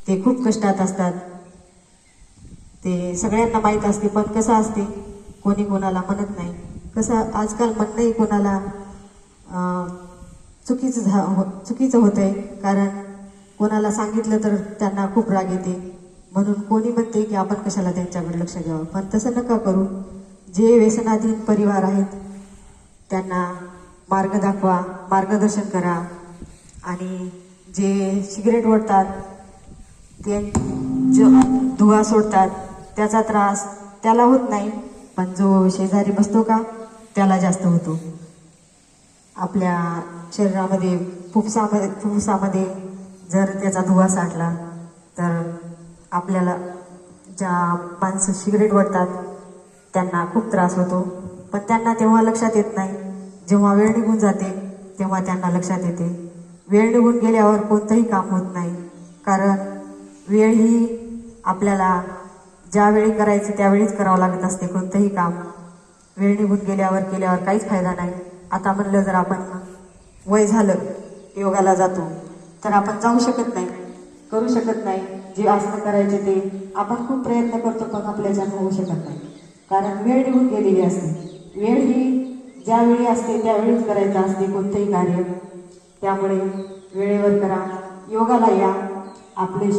ते खूप कष्टात असतात, ते सगळ्यांना माहीत असते, पण कसं असते कोणी कोणाला म्हणत नाही. कसं आजकाल म्हणणंही कोणाला चुकीचं होतंय, कारण कोणाला सांगितलं तर त्यांना खूप राग येते, म्हणून कोणी म्हणते की आपण कशाला त्यांच्याकडे लक्ष द्यावं. पण तसं नका करू. जे व्यसनाधीन परिवार आहेत त्यांना मार्ग दाखवा, मार्गदर्शन करा. आणि जे सिगरेट ओढतात, ते जो धुवा सोडतात, त्याचा त्रास त्याला होत नाही, पण जो शेजारी बसतो का त्याला जास्त होतो. आपल्या शरीरामध्ये फुफ्फुसामध्ये जर त्याचा धुवा साठला तर आपल्याला, ज्या माणसं सिगरेट ओढतात त्यांना खूप त्रास होतो, पण त्यांना तेव्हा लक्षात येत नाही. जेव्हा वेळ निघून जाते तेव्हा त्यांना लक्षात येते. वेळ निघून गेल्यावर कोणतंही काम होत नाही, कारण वेळ ही आपल्याला ज्यावेळी करायचं त्यावेळीच करावं लागत असते. कोणतंही काम वेळ निघून केल्यावर काहीच फायदा नाही. आता म्हणलं जर आपण वय झालं, योगाला जातो, तर आपण जाऊ शकत नाही, करू शकत नाही. जे आसन करायचे ते आपण खूप प्रयत्न करतो, पण आपल्याच्यानं होऊ शकत नाही, कारण वेळ निघून गेलेली असते. वेळ ही ज्यावेळी असते त्यावेळीच करायचं असते कोणतंही कार्य. त्यामुळे वेळेवर करा, योगाला या. आपले